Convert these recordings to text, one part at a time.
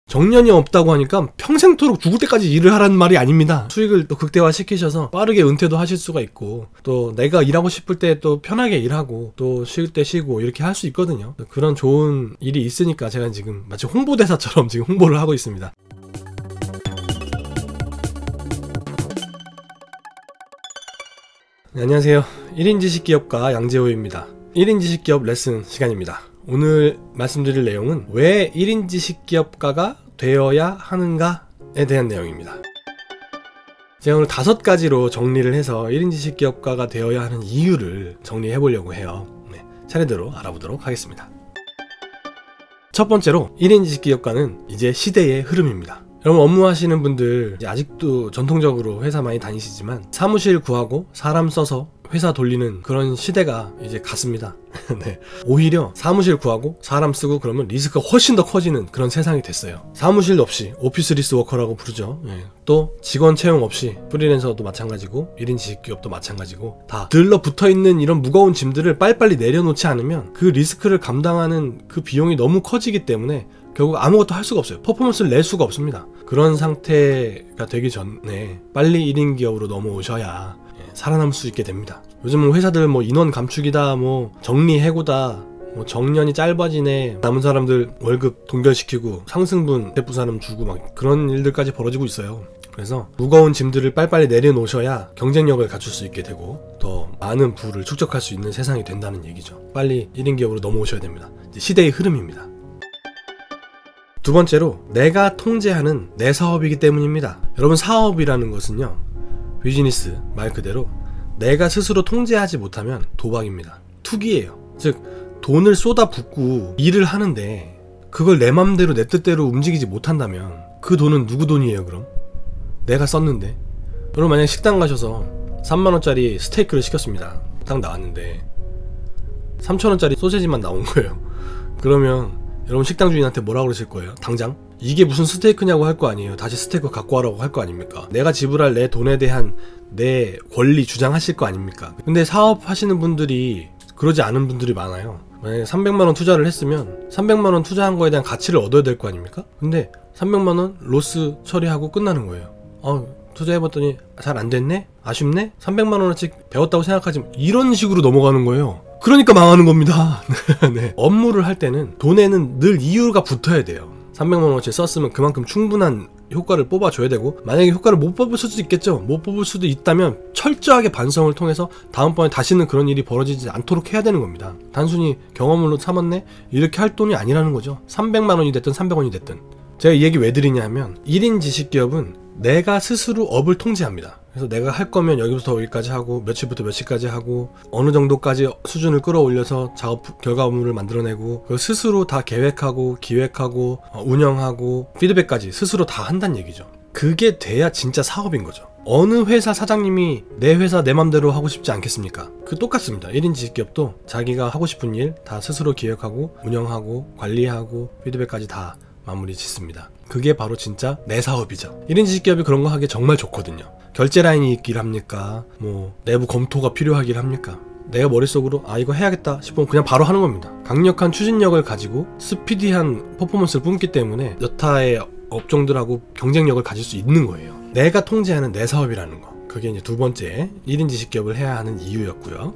정년이 없다고 하니까 평생토록 죽을 때까지 일을 하라는 말이 아닙니다. 수익을 또 극대화시키셔서 빠르게 은퇴도 하실 수가 있고, 또 내가 일하고 싶을 때 또 편하게 일하고 또 쉴 때 쉬고 이렇게 할 수 있거든요. 그런 좋은 일이 있으니까 제가 지금 마치 홍보대사처럼 지금 홍보를 하고 있습니다. 네, 안녕하세요. 1인 지식기업가 양재호입니다. 1인 지식기업 레슨 시간입니다. 오늘 말씀드릴 내용은 왜 1인 지식기업가가 되어야 하는가에 대한 내용입니다. 제가 오늘 5가지로 정리를 해서 1인 지식기업가가 되어야 하는 이유를 정리해 보려고 해요. 네, 차례대로 알아보도록 하겠습니다. 첫 번째로 1인 지식기업가는 이제 시대의 흐름입니다. 여러분, 업무하시는 분들 아직도 전통적으로 회사 많이 다니시지만 사무실 구하고 사람 써서 회사 돌리는 그런 시대가 이제 갔습니다. 네. 오히려 사무실 구하고 사람 쓰고 그러면 리스크가 훨씬 더 커지는 그런 세상이 됐어요. 사무실 없이 오피스리스 워커라고 부르죠. 네. 또 직원 채용 없이 프리랜서도 마찬가지고 1인 지식기업도 마찬가지고 다 들러붙어있는 이런 무거운 짐들을 빨리빨리 내려놓지 않으면 그 리스크를 감당하는 그 비용이 너무 커지기 때문에 결국 아무것도 할 수가 없어요. 퍼포먼스를 낼 수가 없습니다. 그런 상태가 되기 전에 빨리 1인 기업으로 넘어오셔야 살아남을 수 있게 됩니다. 요즘 회사들 인원 감축이다, 정리해고다, 정년이 짧아지네, 남은 사람들 월급 동결시키고 상승분 대부사람 주고 막 그런 일들까지 벌어지고 있어요. 그래서 무거운 짐들을 빨리빨리 내려놓으셔야 경쟁력을 갖출 수 있게 되고 더 많은 부를 축적할 수 있는 세상이 된다는 얘기죠. 빨리 1인 기업으로 넘어오셔야 됩니다. 이제 시대의 흐름입니다. 두 번째로 내가 통제하는 내 사업이기 때문입니다. 여러분, 사업이라는 것은요, 비즈니스 말 그대로 내가 스스로 통제하지 못하면 도박입니다. 투기예요. 즉 돈을 쏟아붓고 일을 하는데 그걸 내 맘대로 내 뜻대로 움직이지 못한다면 그 돈은 누구 돈이에요? 그럼 내가 썼는데. 여러분, 만약에 식당 가셔서 3만원짜리 스테이크를 시켰습니다. 딱 나왔는데 3천원짜리 소세지만 나온 거예요. 그러면 여러분, 식당 주인한테 뭐라고 그러실 거예요? 당장? 이게 무슨 스테이크냐고 할 거 아니에요. 다시 스테이크 갖고 와라고 할 거 아닙니까? 내가 지불할 내 돈에 대한 내 권리 주장하실 거 아닙니까? 근데 사업하시는 분들이 그러지 않은 분들이 많아요. 만약에 300만원 투자를 했으면 300만원 투자한 거에 대한 가치를 얻어야 될 거 아닙니까? 근데 300만원 로스 처리하고 끝나는 거예요. 투자해봤더니 잘 안 됐네? 아쉽네? 300만원어치 배웠다고 생각하지, 이런 식으로 넘어가는 거예요. 그러니까 망하는 겁니다. 네. 업무를 할 때는 돈에는 늘 이유가 붙어야 돼요. 300만원어치 썼으면 그만큼 충분한 효과를 뽑아줘야 되고, 만약에 효과를 못 뽑을 수도 있겠죠. 못 뽑을 수도 있다면 철저하게 반성을 통해서 다음번에 다시는 그런 일이 벌어지지 않도록 해야 되는 겁니다. 단순히 경험으로 삼았네? 이렇게 할 돈이 아니라는 거죠. 300만원이 됐든 300원이 됐든. 제가 이 얘기 왜 드리냐 하면 1인 지식기업은 내가 스스로 업을 통제합니다. 그래서 내가 할 거면 여기부터 여기까지 하고 며칠부터 며칠까지 하고 어느 정도까지 수준을 끌어올려서 작업 결과물을 만들어내고 그걸 스스로 다 계획하고 기획하고 운영하고 피드백까지 스스로 다 한다는 얘기죠. 그게 돼야 진짜 사업인 거죠. 어느 회사 사장님이 내 회사 내 맘대로 하고 싶지 않겠습니까? 똑같습니다. 1인 지식기업도 자기가 하고 싶은 일 다 스스로 기획하고 운영하고 관리하고 피드백까지 다 마무리 짓습니다. 그게 바로 진짜 내 사업이죠. 1인 지식기업이 그런 거 하기 정말 좋거든요. 결제 라인이 있길 합니까? 내부 검토가 필요하길 합니까? 내가 머릿속으로 이거 해야겠다 싶으면 그냥 바로 하는 겁니다. 강력한 추진력을 가지고 스피디한 퍼포먼스를 뿜기 때문에 여타의 업종들하고 경쟁력을 가질 수 있는 거예요. 내가 통제하는 내 사업이라는 거. 그게 이제 두 번째 1인 지식기업을 해야 하는 이유였고요.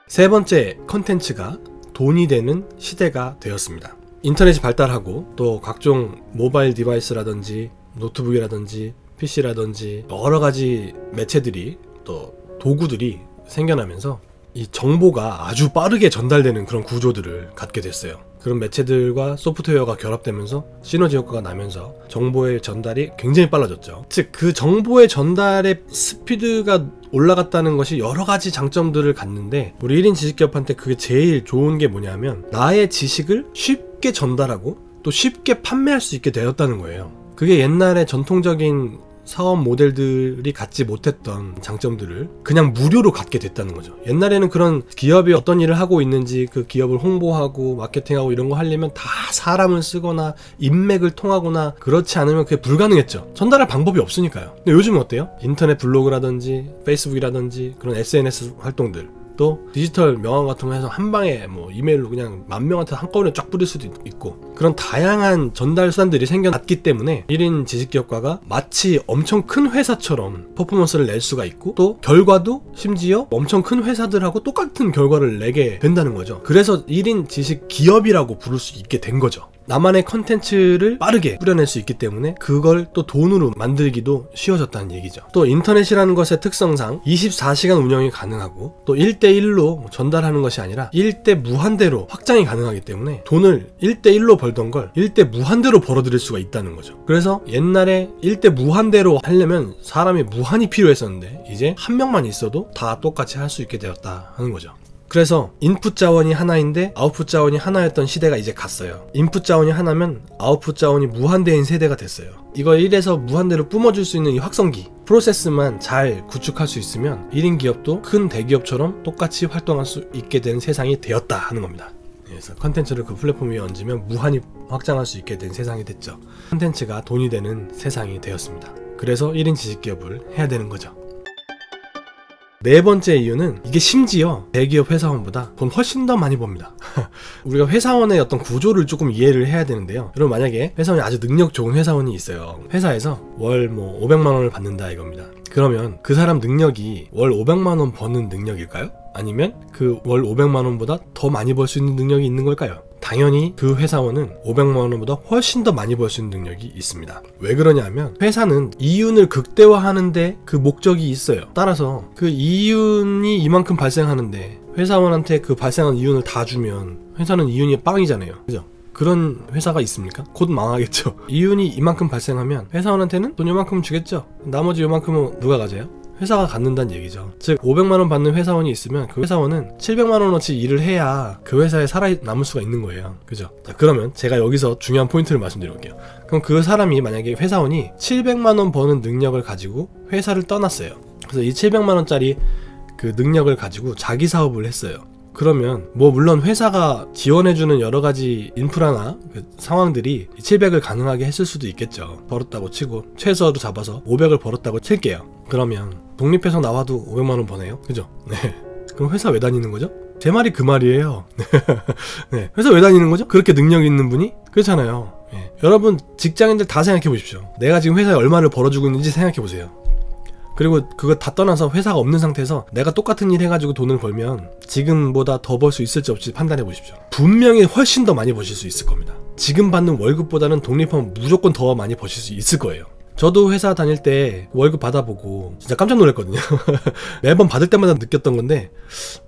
세 번째 컨텐츠가 돈이 되는 시대가 되었습니다. 인터넷이 발달하고 또 각종 모바일 디바이스라든지 노트북이라든지 PC라든지 여러 가지 매체들이 또 도구들이 생겨나면서 이 정보가 아주 빠르게 전달되는 그런 구조들을 갖게 됐어요. 그런 매체들과 소프트웨어가 결합되면서 시너지 효과가 나면서 정보의 전달이 굉장히 빨라졌죠. 즉 그 정보의 전달의 스피드가 올라갔다는 것이 여러 가지 장점들을 갖는데, 우리 1인 지식기업한테 그게 제일 좋은 게 뭐냐면 나의 지식을 쉽게 전달하고 또 쉽게 판매할 수 있게 되었다는 거예요. 그게 옛날에 전통적인 사업 모델들이 갖지 못했던 장점들을 그냥 무료로 갖게 됐다는 거죠. 옛날에는 그런 기업이 어떤 일을 하고 있는지 그 기업을 홍보하고 마케팅하고 이런 거 하려면 다 사람을 쓰거나 인맥을 통하거나 그렇지 않으면 그게 불가능했죠. 전달할 방법이 없으니까요. 근데 요즘은 어때요? 인터넷 블로그라든지 페이스북이라든지 그런 SNS 활동들, 또 디지털 명함 같은 거 해서 한 방에 뭐 이메일로 그냥 10,000명한테 한꺼번에 쫙 뿌릴 수도 있고, 그런 다양한 전달 수단들이 생겨났기 때문에 1인 지식기업가가 마치 엄청 큰 회사처럼 퍼포먼스를 낼 수가 있고, 또 결과도 심지어 엄청 큰 회사들하고 똑같은 결과를 내게 된다는 거죠. 그래서 1인 지식기업이라고 부를 수 있게 된 거죠. 나만의 컨텐츠를 빠르게 뿌려낼 수 있기 때문에 그걸 또 돈으로 만들기도 쉬워졌다는 얘기죠. 또 인터넷이라는 것의 특성상 24시간 운영이 가능하고, 또 1대1로 전달하는 것이 아니라 1대 무한대로 확장이 가능하기 때문에 돈을 1대1로 벌던 걸 1대 무한대로 벌어들일 수가 있다는 거죠. 그래서 옛날에 1대 무한대로 하려면 사람이 무한히 필요했었는데 이제 한 명만 있어도 다 똑같이 할 수 있게 되었다 하는 거죠. 그래서 인풋 자원이 하나인데 아웃풋 자원이 하나였던 시대가 이제 갔어요. 인풋 자원이 하나면 아웃풋 자원이 무한대인 세대가 됐어요. 이걸 1에서 무한대로 뿜어줄 수 있는 이 확성기, 프로세스만 잘 구축할 수 있으면 1인 기업도 큰 대기업처럼 똑같이 활동할 수 있게 된 세상이 되었다 하는 겁니다. 그래서 컨텐츠를 그 플랫폼 위에 얹으면 무한히 확장할 수 있게 된 세상이 됐죠. 컨텐츠가 돈이 되는 세상이 되었습니다. 그래서 1인 지식기업을 해야 되는 거죠. 네 번째 이유는, 이게 심지어 대기업 회사원보다 돈 훨씬 더 많이 법니다. 우리가 회사원의 어떤 구조를 조금 이해를 해야 되는데요. 여러분, 만약에 회사원이 아주 능력 좋은 회사원이 있어요. 회사에서 월 500만 원을 받는다 이겁니다. 그러면 그 사람 능력이 월 500만 원 버는 능력일까요? 아니면 그 월 500만 원보다 더 많이 벌 수 있는 능력이 있는 걸까요? 당연히 그 회사원은 500만 원보다 훨씬 더 많이 벌 수 있는 능력이 있습니다. 왜 그러냐면 회사는 이윤을 극대화하는데 그 목적이 있어요. 따라서 그 이윤이 이만큼 발생하는데 회사원한테 그 발생한 이윤을 다 주면 회사는 이윤이 빵이잖아요. 그죠? 그런 회사가 있습니까? 곧 망하겠죠. 이윤이 이만큼 발생하면 회사원한테는 돈 요만큼 주겠죠. 나머지 요만큼은 누가 가져요? 회사가 갖는다는 얘기죠. 즉 500만원 받는 회사원이 있으면 그 회사원은 700만원어치 일을 해야 그 회사에 살아남을 수가 있는 거예요. 그죠? 자, 그러면 제가 여기서 중요한 포인트를 말씀드릴게요. 그럼 그 사람이 만약에 회사원이 700만원 버는 능력을 가지고 회사를 떠났어요. 그래서 이 700만원짜리 그 능력을 가지고 자기 사업을 했어요. 그러면 뭐 물론 회사가 지원해주는 여러가지 인프라나 그 상황들이 700을 가능하게 했을 수도 있겠죠. 벌었다고 치고 최소로 잡아서 500을 벌었다고 칠게요. 그러면 독립해서 나와도 500만원 버네요. 그죠? 네. 그럼 회사 왜 다니는 거죠? 제 말이 그 말이에요. 네. 회사 왜 다니는 거죠? 그렇게 능력 있는 분이? 그렇잖아요. 네. 여러분 직장인들 다 생각해 보십시오. 내가 지금 회사에 얼마를 벌어주고 있는지 생각해 보세요. 그리고 그거 다 떠나서 회사가 없는 상태에서 내가 똑같은 일 해가지고 돈을 벌면 지금보다 더 벌 수 있을지 없을지 판단해 보십시오. 분명히 훨씬 더 많이 버실 수 있을 겁니다. 지금 받는 월급보다는 독립하면 무조건 더 많이 버실 수 있을 거예요. 저도 회사 다닐 때 월급 받아보고 진짜 깜짝 놀랐거든요. 매번 받을 때마다 느꼈던 건데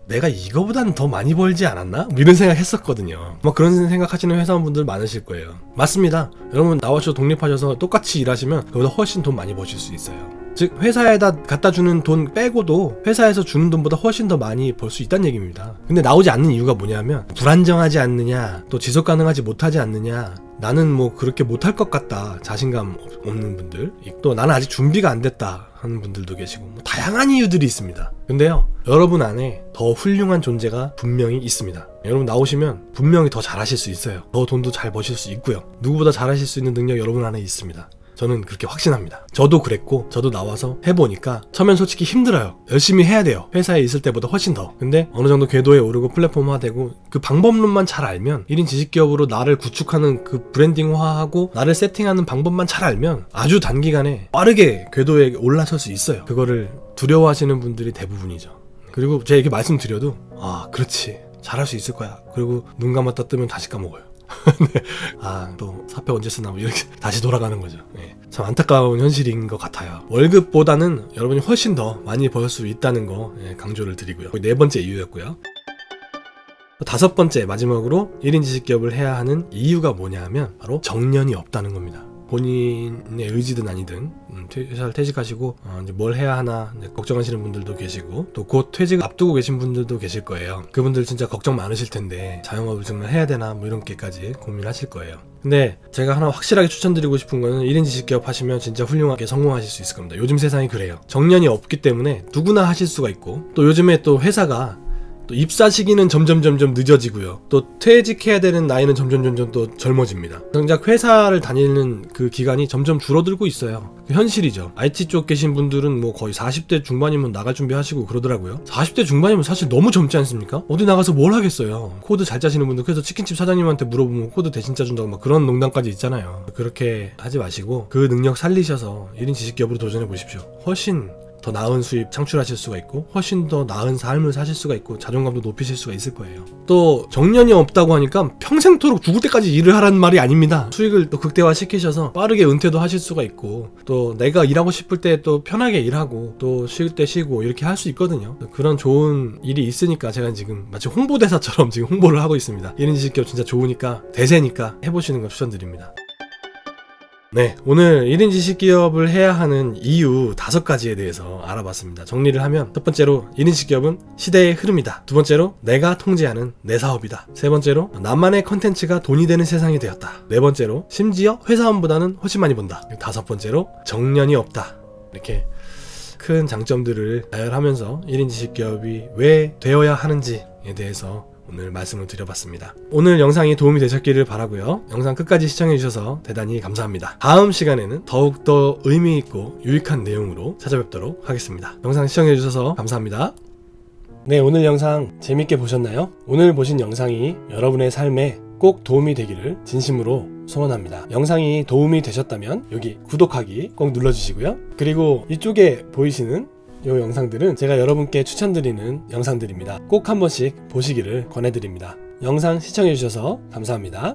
내가 이거보단 더 많이 벌지 않았나? 이런 생각 했었거든요. 막 그런 생각하시는 회사원분들 많으실 거예요. 맞습니다. 여러분 나와서 독립하셔서 똑같이 일하시면 그보다 훨씬 돈 많이 버실 수 있어요. 즉 회사에다 갖다 주는 돈 빼고도 회사에서 주는 돈보다 훨씬 더 많이 벌 수 있다는 얘기입니다. 근데 나오지 않는 이유가 뭐냐면 불안정하지 않느냐, 또 지속 가능하지 못하지 않느냐, 나는 뭐 그렇게 못할 것 같다, 자신감 없는 분들, 또 나는 아직 준비가 안 됐다 하는 분들도 계시고, 뭐 다양한 이유들이 있습니다. 근데요, 여러분 안에 더 훌륭한 존재가 분명히 있습니다. 여러분 나오시면 분명히 더 잘하실 수 있어요. 더 돈도 잘 버실 수 있고요. 누구보다 잘하실 수 있는 능력 여러분 안에 있습니다. 저는 그렇게 확신합니다. 저도 그랬고, 저도 나와서 해보니까 처음엔 솔직히 힘들어요. 열심히 해야 돼요. 회사에 있을 때보다 훨씬 더. 근데 어느 정도 궤도에 오르고 플랫폼화되고 그 방법론만 잘 알면, 1인 지식기업으로 나를 구축하는 그 브랜딩화하고 나를 세팅하는 방법만 잘 알면 아주 단기간에 빠르게 궤도에 올라설 수 있어요. 그거를 두려워하시는 분들이 대부분이죠. 그리고 제가 이렇게 말씀드려도 아 그렇지, 잘할 수 있을 거야. 그리고 눈 감았다 뜨면 다시 까먹어요. 네. 아, 또 사표 언제 쓰나 뭐 이렇게 다시 돌아가는 거죠. 네. 참 안타까운 현실인 것 같아요. 월급보다는 여러분이 훨씬 더 많이 벌 수 있다는 거 강조를 드리고요. 네 번째 이유였고요. 다섯 번째, 마지막으로 1인 지식기업을 해야 하는 이유가 뭐냐 하면 바로 정년이 없다는 겁니다. 본인의 의지든 아니든 회사를 퇴직하시고 이제 뭘 해야 하나 이제 걱정하시는 분들도 계시고, 또 곧 퇴직 앞두고 계신 분들도 계실 거예요. 그분들 진짜 걱정 많으실 텐데 자영업을 정말 해야 되나 뭐 이런 게까지 고민하실 거예요. 근데 제가 하나 확실하게 추천드리고 싶은 거는 1인 지식기업 하시면 진짜 훌륭하게 성공하실 수 있을 겁니다. 요즘 세상이 그래요. 정년이 없기 때문에 누구나 하실 수가 있고, 또 요즘에 또 회사가 또 입사 시기는 점점 늦어지고요. 또 퇴직해야 되는 나이는 점점 또 젊어집니다. 정작 회사를 다니는 그 기간이 점점 줄어들고 있어요. 현실이죠. IT 쪽 계신 분들은 뭐 거의 40대 중반이면 나갈 준비하시고 그러더라고요. 40대 중반이면 사실 너무 젊지 않습니까? 어디 나가서 뭘 하겠어요. 코드 잘 짜시는 분들, 그래서 치킨집 사장님한테 물어보면 코드 대신 짜준다고 막 그런 농담까지 있잖아요. 그렇게 하지 마시고 그 능력 살리셔서 1인 지식기업으로 도전해 보십시오. 훨씬 더 나은 수입 창출하실 수가 있고 훨씬 더 나은 삶을 사실 수가 있고 자존감도 높이실 수가 있을 거예요. 또 정년이 없다고 하니까 평생토록 죽을 때까지 일을 하라는 말이 아닙니다. 수익을 또 극대화 시키셔서 빠르게 은퇴도 하실 수가 있고 또 내가 일하고 싶을 때 또 편하게 일하고 또 쉴 때 쉬고 이렇게 할 수 있거든요. 그런 좋은 일이 있으니까 제가 지금 마치 홍보대사처럼 지금 홍보를 하고 있습니다. 1인 지식기업 진짜 좋으니까 대세니까 해보시는 거 추천드립니다. 네, 오늘 1인 지식기업을 해야 하는 이유 5가지에 대해서 알아봤습니다. 정리를 하면 첫 번째로 1인 지식기업은 시대의 흐름이다. 두 번째로 내가 통제하는 내 사업이다. 세 번째로 나만의 컨텐츠가 돈이 되는 세상이 되었다. 네 번째로 심지어 회사원보다는 훨씬 많이 번다. 다섯 번째로 정년이 없다. 이렇게 큰 장점들을 나열하면서 1인 지식기업이 왜 되어야 하는지에 대해서 오늘 말씀을 드려봤습니다. 오늘 영상이 도움이 되셨기를 바라고요. 영상 끝까지 시청해주셔서 대단히 감사합니다. 다음 시간에는 더욱더 의미있고 유익한 내용으로 찾아뵙도록 하겠습니다. 영상 시청해주셔서 감사합니다. 네, 오늘 영상 재밌게 보셨나요? 오늘 보신 영상이 여러분의 삶에 꼭 도움이 되기를 진심으로 소원합니다. 영상이 도움이 되셨다면 여기 구독하기 꼭 눌러주시고요. 그리고 이쪽에 보이시는 이 영상들은 제가 여러분께 추천드리는 영상들입니다. 꼭 한 번씩 보시기를 권해드립니다. 영상 시청해주셔서 감사합니다.